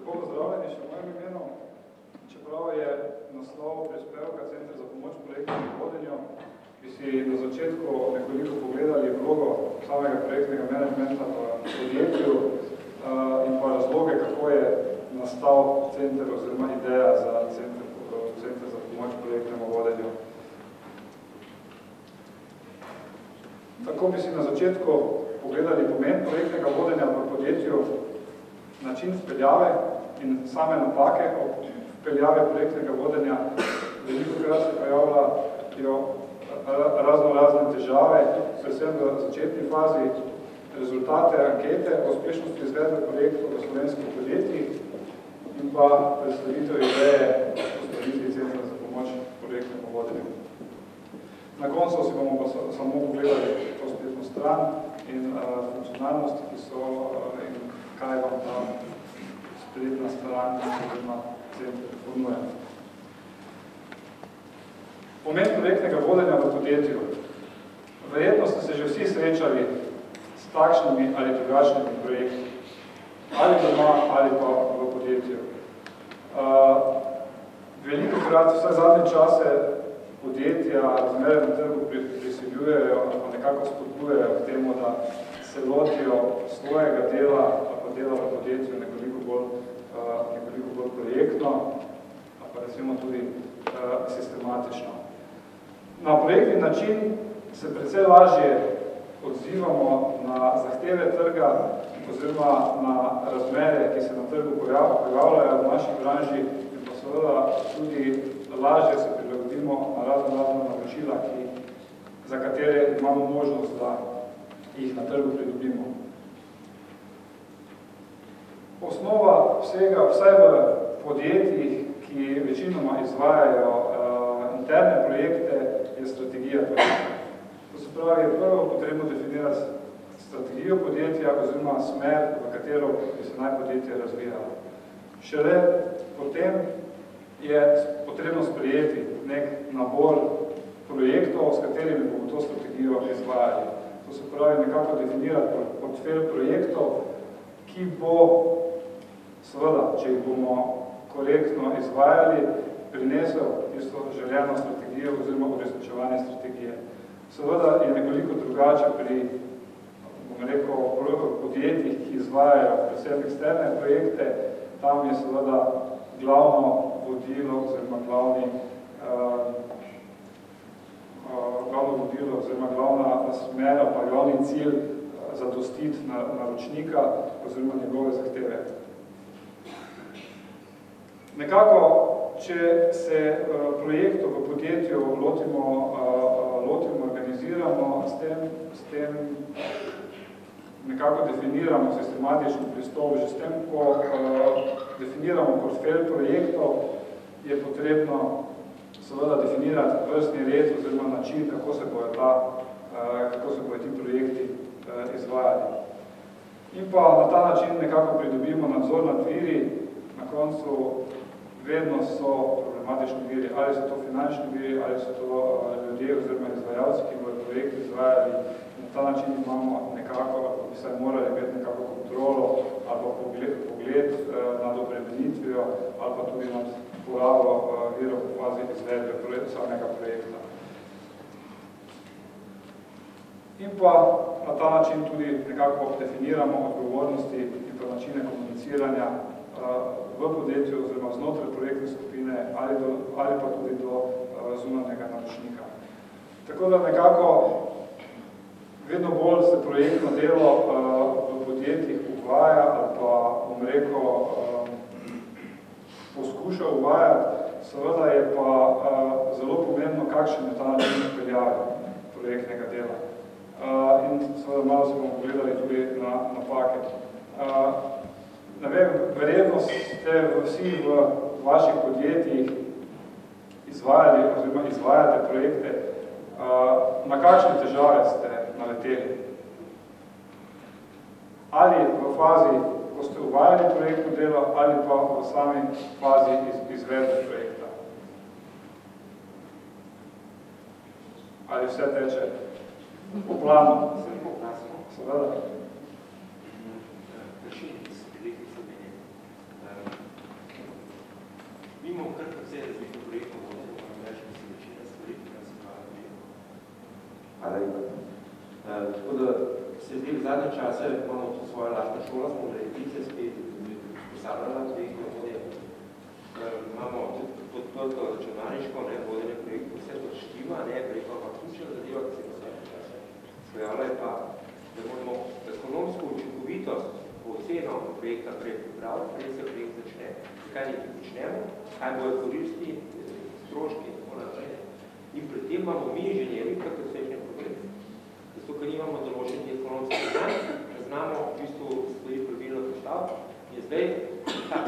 Lepo pozdravljeni še v mojem imenu, čeprav je naslov prispevka Center za pomoč projektnemu vodenju, bi si na začetku nekoliko pogledali vlogo samega projektnega managementa v podjetju in pa razloge, kako je nastal center oziroma ideja za Center za pomoč projektnemu vodenju. Tako bi si na začetku pogledali pomen projektnega vodenja v podjetju, način vpeljave in same napake ob vpeljave projektnega vodenja. Velikokrat se pojavljajo razne težave, predvsem v začetni fazi, rezultate ankete o uspešnosti izvedbe projektov v slovenskih podjetjih in pa predstavitev ideje postavitvi Centra za pomoč projektnemu vodenju. Na koncu si bomo pa samo pogledali to spletno stran in funkcionalnosti, ki so in kaj vam ta spletna stran oziroma center ponuja. Pomen projektnega vodenja v podjetju. Verjetno ste se že vsi srečali s takšnimi ali drugačnimi projekti, ali doma, ali pa v podjetju. Velikokrat vse zadnje čase podjetja razmere na trgu prisiljujejo ali pa nekako spodbujajo k temu, da se lotijo svojega dela ali pa dela v podjetju nekoliko bolj projektno ali pa recimo tudi sistematično. Na projektni način se precej lažje odzivamo na zahteve trga oziroma na razmere, ki se na trgu pojavljajo v naši branži in pa seveda tudi lažje se prilagodimo na razna naročila, za katere imamo možnost, da jih na trgu pridobimo. Osnova vsega, vsaj v podjetjih, ki večinoma izvajajo interne projekte, je strategija projekta. To se pravi, je prvo potrebno definirati strategijo podjetja oziroma smer, v katero bi se naj podjetje razvijalo. Šele potem je potrebno sprejeti nek nabor projektov, s katerimi bomo to strategijo izvajali. To se pravi, nekako definirati portfelj projektov, ki bo, seveda, če jih bomo korektno izvajali, prinesel tisto željeno strategijo oziroma uresničevanje strategije. Seveda je nekoliko drugače pri, bom rekel, podjetjih, ki izvajajo predvsem eksterne projekte. Tam je seveda glavno vodilo oziroma glavna smera pa glavni cilj zadostiti naročnika oziroma njegove zahteve. Nekako, če se projektov v podjetju lotimo, organiziramo, s tem nekako definiramo sistematični pristop. Že s tem, ko definiramo portfelj projektov, je potrebno seveda definirati vrstni red oziroma način, kako se bojo ti projekti izvajali. In pa na ta način nekako pridobimo nadzor nad viri. Na koncu vedno so problematični viri, ali so to finančni viri, ali so to ljudje oziroma izvajalci, ki bojo projekt izvajali. Na ta način imamo nekako, bi se morali imeti nekako kontrolo ali pa pogled nad obremenitvijo ali pa tudi nad porabo virov v fazi izvedbe samega projekta. In pa na ta način tudi nekako definiramo odgovornosti in pa načine komuniciranja v podjetju oziroma znotraj projektne skupine ali pa tudi do zunanjega naročnika. Tako da nekako vedno bolj se projektno delo v podjetjih uvaja ali pa, bom rekel, poskuša uvajati. Seveda je pa zelo pomembno, kakšen je ta način vpeljave projektnega dela. In seveda malo se bomo pogledali tudi na napake. Ne vem, verjetno ste vsi v vaših podjetjih izvajali oziroma izvajate projekte. Na kakšne težave ste naleteli? Ali v fazi, ko ste uvajali projektno delo, ali pa v sami fazi izvedbe projekta? Ali vse teče po planu? Seveda. Tako da se zdaj v zadnje čase imamo to svojo lastno šolo, smo redice spet posabljala, imamo tudi podprto računalniško, vodenje projektov, vse to štima, preko pa ključna zadeva, ki se v zadnje čase pojavlja je pa, da moramo ekonomsko učinkovitost po oceno projekta pripraviti, prej se projekt začne. Kaj nekaj počnemo, kaj bojo koristi, stroški in tako naprej. In pri tem imamo mi inženjeri kot vsečne probleme. Zato, ker imamo določeni ekonomski znanj, znamo v bistvu stvari pravilno postaviti. In zdaj ta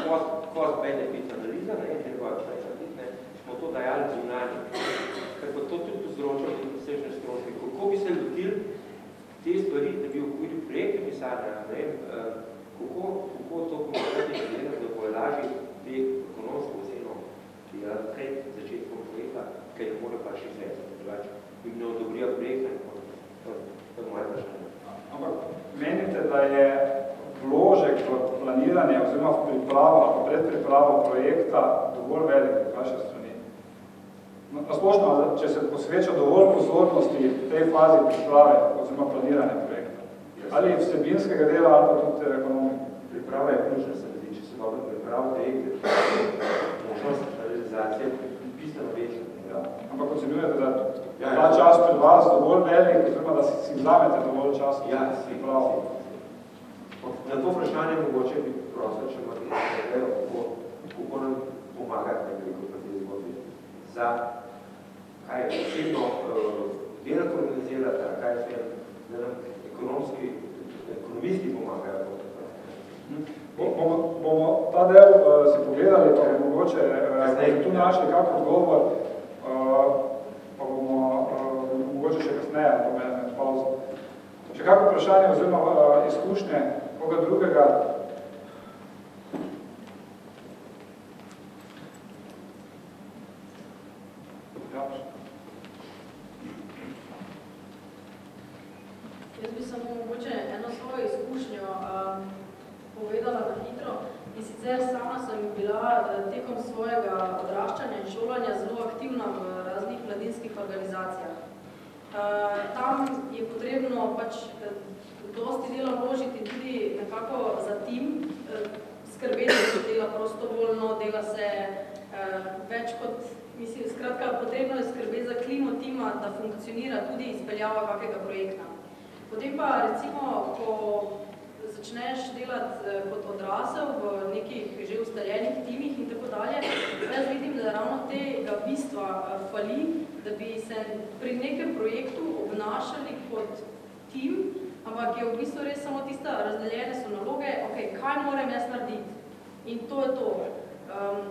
cost-benefit analiza, smo to dajali zunanje. Ker pa to tudi povzroča tudi vsečne stroške. Kako bi se lotili te stvari, da bi v okviru projekte pisanja, kako to konkretno izgledati, da bo lažje te ekonomsko oceno, ki je pred začetkom projekta, kaj ne more pa še izvedeti, drugače bi ne odobrijo projekta. To je moje vprašanje. Ampak menite, da je vložek v planiranje oziroma v pripravo ali predpripravo projekta dovolj velik v vaše strani? Nasplošno, če se posveča dovolj pozornosti tej fazi priprave oziroma planiranja projekta? Ali vsebinskega dela ali pa tudi ekonomike? Priprava je ključna, se zdi, če se dobro priprava projekte, možnost realizacije bistveno večja. Ampak ocenjujete, da ta čas pred vas dovolj velik, oziroma da si vzamete dovolj časa? Ja, si pravi. Na to vprašanje mogoče bi prosil, če imate kako nam pomagati preko te zgodbe. Za kaj je posebno delati organizirati, kaj je da nam ekonomisti pomagajo. Bomo ta del si pogledali, pa mogoče tu našli kak odgovor, pa bomo mogoče še kasneje, to me med pauzo. Še kako vprašanje oziroma izkušnje koga drugega? Jaz bi samo mogoče eno svojo izkušnjo povedala na hitro. In sicer sama sem bila tekom svojega odraščanja in šolanja zelo aktivna v raznih mladinskih organizacijah. Tam je potrebno pač dosti dela vložiti tudi nekako za tim, skrbeti, da se dela prostovoljno, dela se več kot, mislim, skratka, potrebno je skrbeti za klimo tima, da funkcionira tudi izpeljava kakega projekta. Potem pa recimo, ko začneš delati kot odrasel v nekih že ustaljenih timih in tako dalje, jaz vidim, da ravno tega bistva fali, da bi se pri nekem projektu obnašali kot tim, ampak je v bistvu res samo tista razdeljene so naloge, ok, kaj moram jaz narediti? In to je to.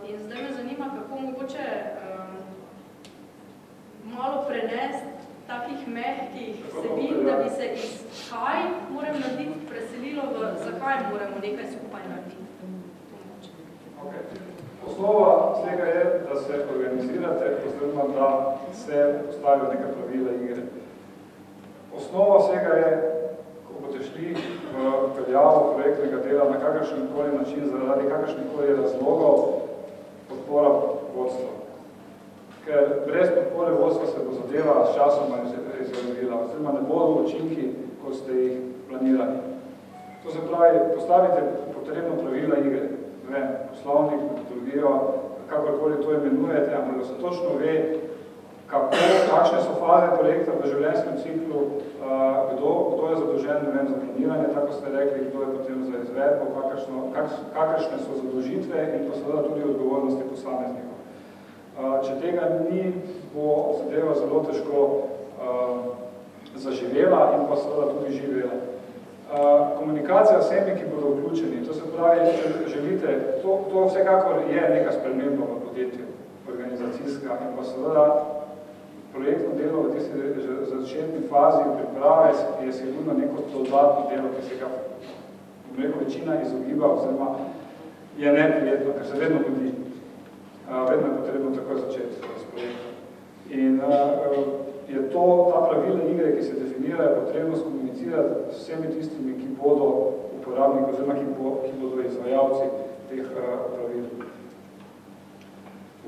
In zdaj me zanima, kako mogoče malo prenesti takih mehkih vsebin, da bi se iz kaj moram narediti preselilo v zakaj moramo nekaj skupaj narediti. Osnova vsega je, da se organizirate, oziroma da se postavijo neka pravila igre. Osnova vsega je, ko boste šli v peljavo projektnega dela na kakršenkoli način, zaradi kakršnikoli razlogov, podpora vodstva. Ker brez podpore vodstva se bo zadeva s časoma izvedela, oziroma ne bodo učinki, kot ste jih planirali. To se pravi, postavite potrebno pravila igre, ne vem, poslovnik, metodologijo, kakorkoli to imenujete, ampak da se točno ve, kakšne so faze projekta v življenjskem ciklu, kdo je zadolžen, ne vem, za planiranje, tako ste rekli, kdo je potem za izvedbo, kakršne so zadolžitve in pa seveda tudi odgovornosti posameznikov. Če tega ni, bo zadeva zelo težko zaživela in pa seveda tudi živela. Komunikacija s vsemi, ki bodo vključeni, to se pravi, če želite, to vsekakor je neka sprememba v podjetju, organizacijska in pa seveda projektno delo v tisti začetni fazi priprave je sigurno neko dodatno delo, ki se ga večina izogiba oziroma je neprijetno, ker se vedno godi. Vedno je potrebno takoj začeti s projektom. In je to, ta pravila igre, ki se definirajo, potrebno skomunicirati s vsemi tistimi, ki bodo uporabniki oziroma ki bodo izvajalci teh pravil.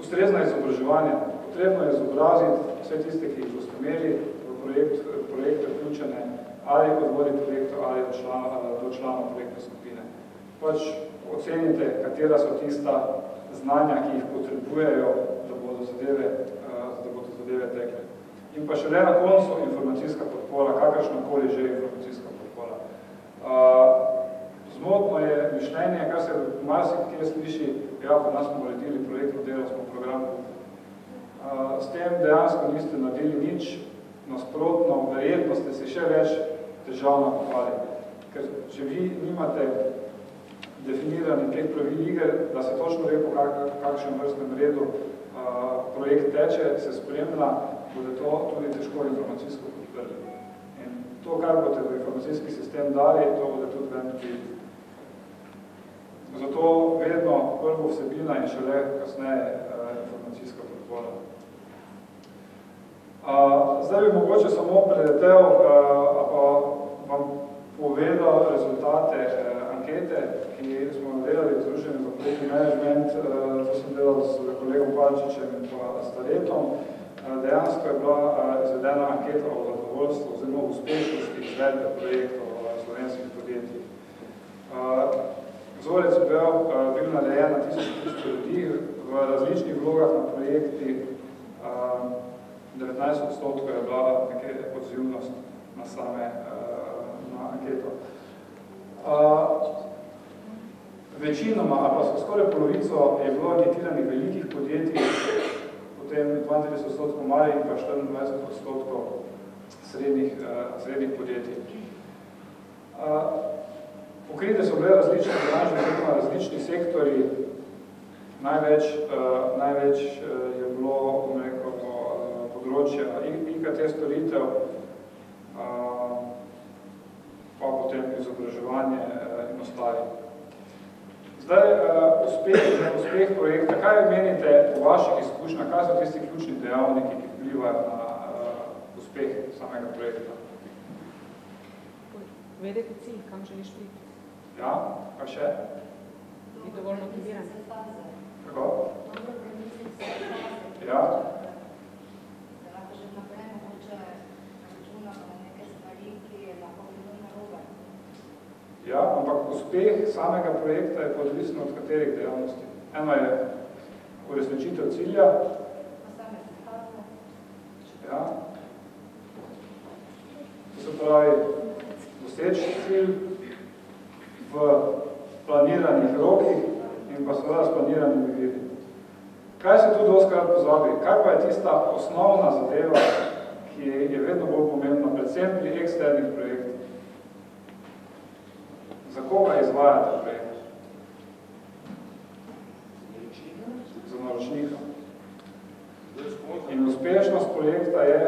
Ustrezno izobraževanje. Potrebno je izobraziti vse tiste, ki jih boste imeli v projekte vključene, ali od vodij projektov, ali do članov projektne skupine. Pač ocenite, katera so tista znanja, ki jih potrebujejo, da bodo zadeve tekle. In pa šele na koncu informacijska podpora, kakršnakoli že informacijska podpora. Zmotno je mišljenje, kar se marsikje sliši, ja, pa nas smo uredili projekt, delali smo program. S tem dejansko niste naredili nič, nasprotno, verjetno ste si še več težav nakopali. Ker če vi nimate definirani teh pravil iger, da se točno ve, po kakšnem vrstnem redu projekt teče, se spremlja, bodo to tudi težko informacijsko podprli. In to, kar boste v informacijski sistem dali, to bodo tudi ven tudi. Zato vedno prvo vsebina in šele kasneje informacijska podpora. Zdaj bi mogoče samo preletel, pa vam povedal rezultate ankete, ki smo delali v Združenju za projektni management, to sem delal s kolegom Palčičem in pa Staretom. Dejansko je bila izvedena anketa o zadovoljstvu oziroma uspešnosti izvedbe projektov slovenskih podjetij. Vzorec je bil narejen na 1300 ljudi v različnih vlogah na projekti. 19% je bila nekaj odzivnost na same na anketo. Večinoma, ali pa skoraj polovico, je bilo anketiranih velikih podjetij, potem 32% malih in pa 24% srednjih podjetij. Pokrite so bile različne branže, različni sektori. Največ je bilo področja IKT storitev, pa potem izobraževanje in ostali. Zdaj, uspeh projekta. Kaj menite po vaših izkušnjah, kaj so tisti ključni dejavniki, ki vplivajo na uspeh samega projekta? Vedeti cilj, kam želiš priti. Ja, pa še? Biti dovolj motiviran. Kako? Ja. Da lahko že naprej mogoče računamo na neke stvari, ki lahko bilo narobe. Ja, ampak uspeh samega projekta je podvisno od katerih dejavnosti. Eno je uresničitev cilja. Same rezultate. Ja. To se pravi, doseči cilj v planiranih rokih in pa seveda s planiranimi viri. Kaj se tu dostikrat pozabi? Kaj pa je tista osnovna zadeva, ki je vedno bolj pomembna, predvsem pri eksternih projektih? Za koga izvajate projekt? Za naročnika. In uspešnost projekta je,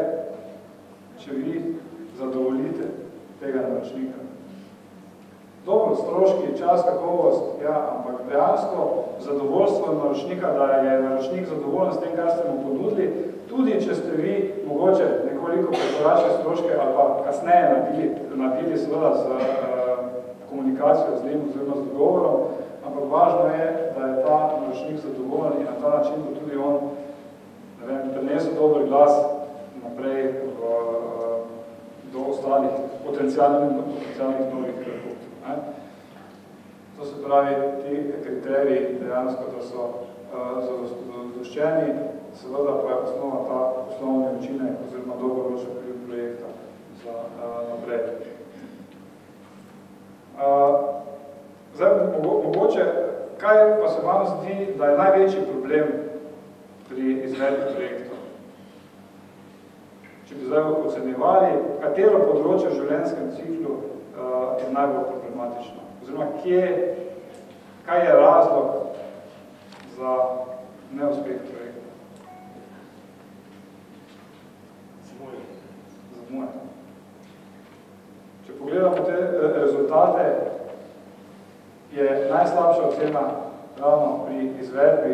če vi zadovoljite tega naročnika. Dobro, stroški, čas, kakovost, ja, ampak dejansko zadovoljstvo naročnika, da je naročnik zadovoljen s tem, kar ste mu ponudili, tudi če ste vi mogoče nekoliko prekoračili stroške ali pa kasneje naredili seveda z komunikacijo z njim oziroma z dogovorom, ampak važno je, da je ta naročnik zadovoljen in na ta način bo tudi on prenesel dober glas naprej do ostalih potencialnih novih projektov. To se pravi, ti kriteriji dejansko, da so zadoščeni, seveda pa je osnova ta poslovni učinek oziroma dolgoročni vpliv projekta za naprej. Zdaj, mogoče, kaj pa se vam zdi, da je največji problem pri izvedbi projektov? Če bi zdaj ocenjevali, katero področje v življenjskem ciklu je najbolj problematično. Oziroma, kaj je razlog za neuspeh projekta? Zamuja. Če pogledamo te rezultate, je najslabša ocena ravno pri izvedbi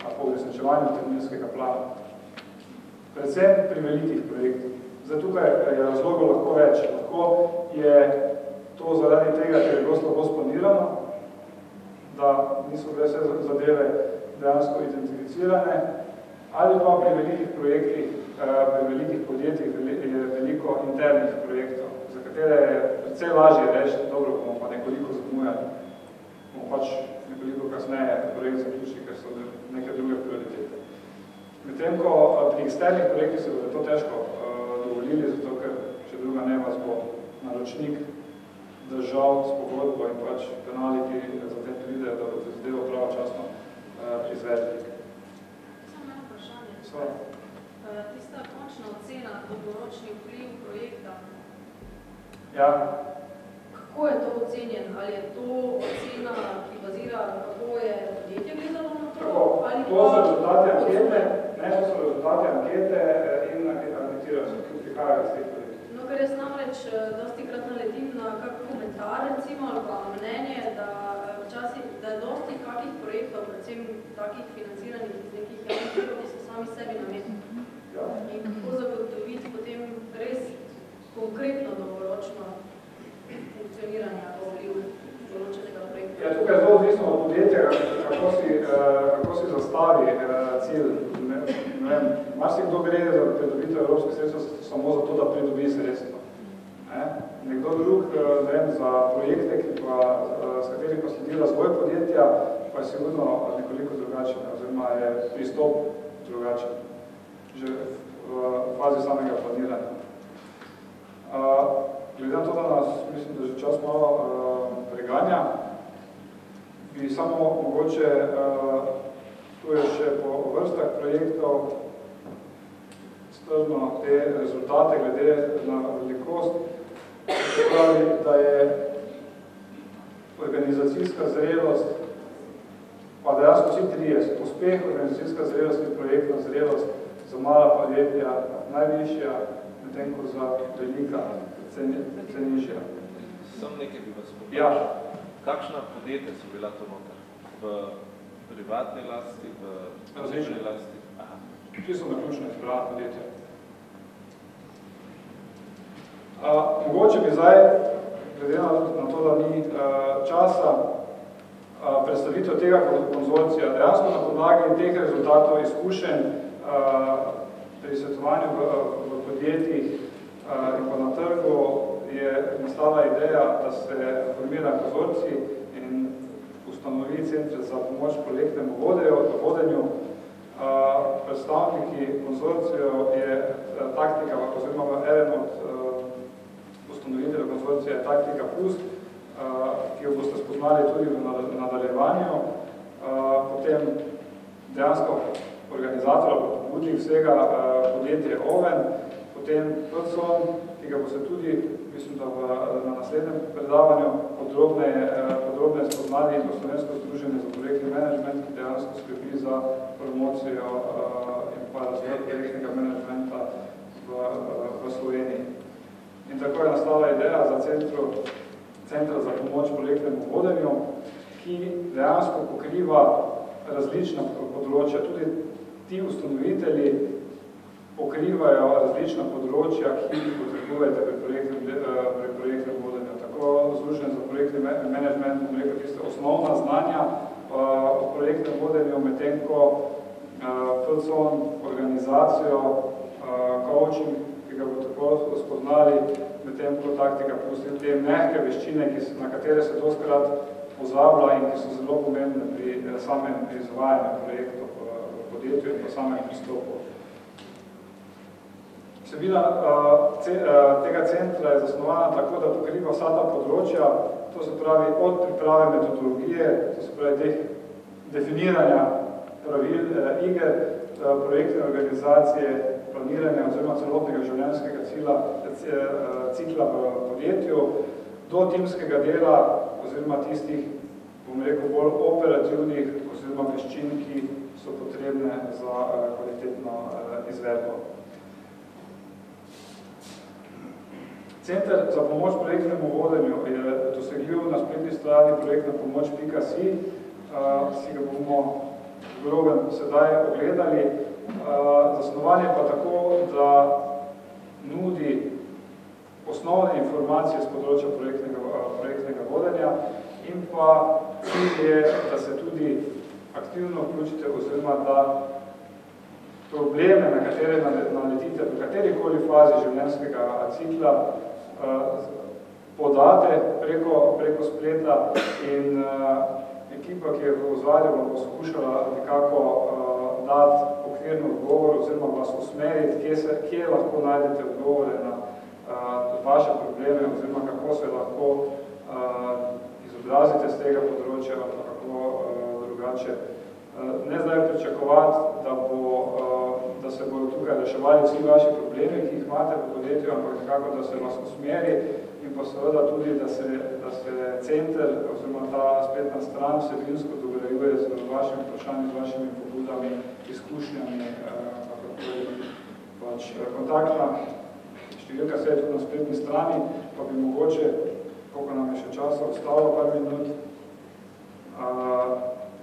ali po uresničevanju terminskega plana. Predvsem pri velikih projektih. Zdaj tukaj je razlogov lahko več. Lahko je to zaradi tega, ker je bilo slabo splanirano, da niso bile vse zadeve dejansko identificirane, ali pa pri velikih projektih, pri velikih podjetjih je veliko internih projektov, za katere je precej lažje reči, dobro, bomo pa nekoliko zamujali, bomo pač nekoliko kasneje projekt zaključili, ker so neke druge prioritete. Medtem ko pri eksternih projektih se bodo to težko dovolili, zato ker če druga ne vas bo naročnik držal s pogodbo in pač penaliti za tem pridejo, da bodo zadevo pravočasno izvedli. Samo eno vprašanje. Tista končna ocena, dolgoročni vpliv projekta. Ja. Kako je to ocenjen? Ali je to ocena, ki bazira, kako je podjetje gledalo na to? To so rezultate ankete, to so rezultate ankete in anketirajo, ki prihajajo iz teh projektov. No, ker jaz namreč dostikrat naletim na kak komentar, recimo, ali pa mnenje, da včasih, da je dosti kakih projektov, predvsem takih financiranih iz nekih javnih virov, ki so sami sebi namenjeni. Ja. In kako zagotoviti potem res konkretno dolgoročno funkcioniranje ali vpliv določenega projekta. Ja, tukaj je zelo odvisno od podjetja, kako si zastavi cilj. Ne vem, marsikdo gre za pridobitev evropskih sredstev samo zato, da pridobi sredstva. Nekdo drug, ne vem, za projekte, s katerih pa sledi razvoj podjetja, pa je sigurno nekoliko drugačen, oziroma je pristop drugačen, že v fazi samega planiranja. Glede na to, da nas, mislim, da že čas malo preganja, bi samo mogoče, tu je še po vrstah projektov, strno te rezultate glede na velikost, pravi, da je organizacijska zrelost, pa dejansko vsi trije, uspeh organizacijska zrelost in projektna zrelost za mala podjetja najvišja, medtem ko za velika cenišja. Sam nekaj bi vas poprašal. Ja. Kakšna podjetja so bila to noter? V privatni lasti, v različni lasti? Aha. Vsi so naključno izbrala podjetja. Mogoče bi zdaj, glede na to, da ni časa, predstavitev tega konzorcija, dejansko na podlagi teh rezultatov izkušenj pri svetovanju v podjetjih in pa na trgu je nastala ideja, da se formira konzorcij in ustanovi centre za pomoč projektnemu vodenju. Predstavniki konzorcijev je taktika, oziroma eden od ustanoviteljev konzorcija je Taktika Plus, ki jo boste spoznali tudi v nadaljevanju. Potem dejansko organizator ali pobudnik vsega podjetje Oven, potem Prdson, ki ga boste tudi, mislim, da na naslednjem predavanju podrobneje spoznali in Slovensko združenje za projektni menedžment, ki dejansko skrbi za promocijo in pa razvoj projektnega menedžmenta v Sloveniji. In tako je nastala ideja za centra za pomoč projektnemu vodenju, ki dejansko pokriva različna področja. Tudi ti ustanovitelji pokrivajo različna področja, ki jih potrebujete pri projektnem vodenju. Tako Združenje za projektni menedžment, bom rekel, tiste osnovna znanja o projektnem vodenju, medtem ko Prdson, organizacijo, coaching, ki ga bo tako spoznali, medtem ko Taktika Plus te mehke veščine, na katere se doskrat pozablja in ki so zelo pomembne pri samem izvajanju projektov v podjetju in pa samem pristopu. Vsebina tega centra je zasnovana tako, da pokriva vsa ta področja, to se pravi od priprave metodologije, to se pravi teh definiranja pravil iger, projektne organizacije, planiranja oziroma celotnega življenjskega cikla v podjetju, do timskega dela oziroma tistih, bom rekel, bolj operativnih oziroma veščin, ki so potrebne za kvalitetno izvedbo. Center za pomoč projektnemu vodenju je dosegljiv na spletni strani projektnapomoč.si, si ga bomo v grobem sedaj ogledali. Zasnovanje pa tako, da nudi osnovne informacije z področja projektnega vodenja in pa cilj je, da se tudi aktivno vključite oziroma da probleme, na katere naletite v katerikoli fazi življenjskega cikla, podate preko spleta in ekipa, ki je v ozadju, bo poskušala nekako dati okvirno odgovor oziroma vas usmeriti, kje lahko najdete odgovore na vaše probleme oziroma kako se lahko izobrazite z tega področja ali kako drugače. Ne zdaj pričakovati, da se bodo tukaj reševali vsi vaši problemi, ki jih imate v podjetju, ampak nekako, da se vas usmeri in pa seveda tudi, da se center oziroma ta spletna stran vsebinsko dograjuje z vašimi vprašanji, z vašimi pobudami, izkušnjami, pač kontaktna številka se je tudi na spletni strani, pa bi mogoče, koliko nam je še časa ostalo, par minut,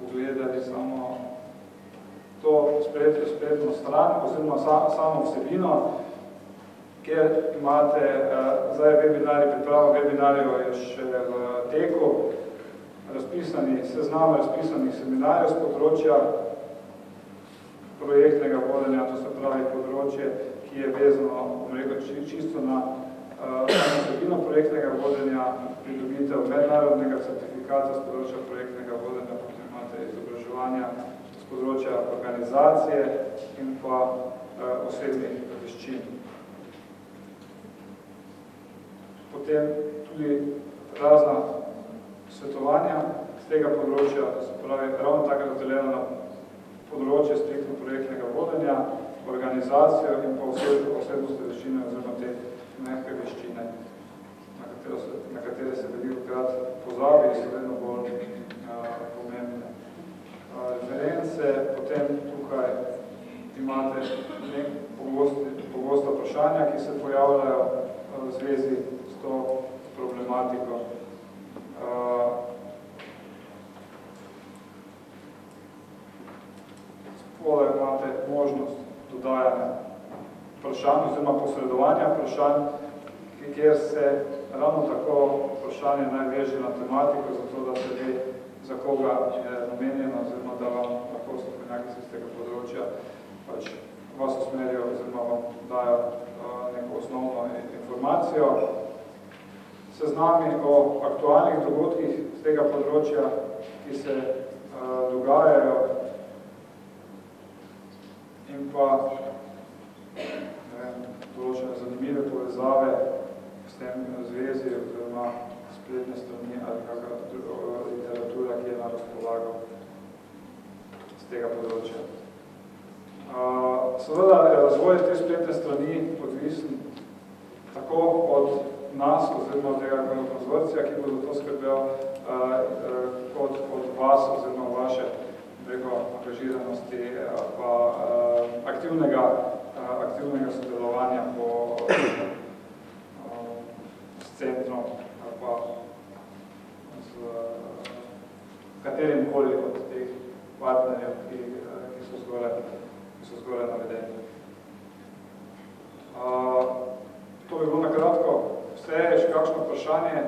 pogledali samo to spletno stran oziroma samo vsebino, kjer imate zdaj pripravo webinarjev je še v teku, seznam razpisanih seminarjev z področja projektnega vodenja, to se pravi področje, ki je vezano, čisto na vsebino projektnega vodenja, pridobitev mednarodnega certifikata z področja projektnega vodenja, potem imate izobraževanja z področja organizacije in pa osebnih veščin. Potem tudi razna svetovanja z tega področja, se pravi ravno tako razdeljeno na področje striktno projektnega vodenja, organizacijo in pa osebnostne veščine oziroma te mehke veščine, na katere se velikokrat pozabi in so vedno bolj pomembne. Reference, potem tukaj imate pogosta vprašanja, ki se pojavljajo v zvezi s to problematiko. Spole imate možnost dodajanja vprašanj oziroma posredovanja vprašanj, kjer se ravno tako vprašanje najveže na tematiko, zato da se ve, za koga je namenjeno, oziroma da vam lahko strokovnjaki iz tega področja pač vas usmerijo oziroma vam dajo neko osnovno informacijo. Seznami o aktualnih dogodkih z tega področja, ki se dogajajo in pa določene zanimive povezave s tem zvezi oziroma spletne strani ali kakšna literatura, ki je na razpolago z tega področja. Seveda je razvoj te spletne strani odvisen tako od nas oziroma od tega konzorcija, ki bo za to skrbel, kot od vas oziroma vaše angažiranosti pa aktivnega sodelovanja s centrom ali pa s katerim koli od teh partnerjev, ki so zgoraj navedeni. To bi bilo na kratko. Vse je še kakšno vprašanje,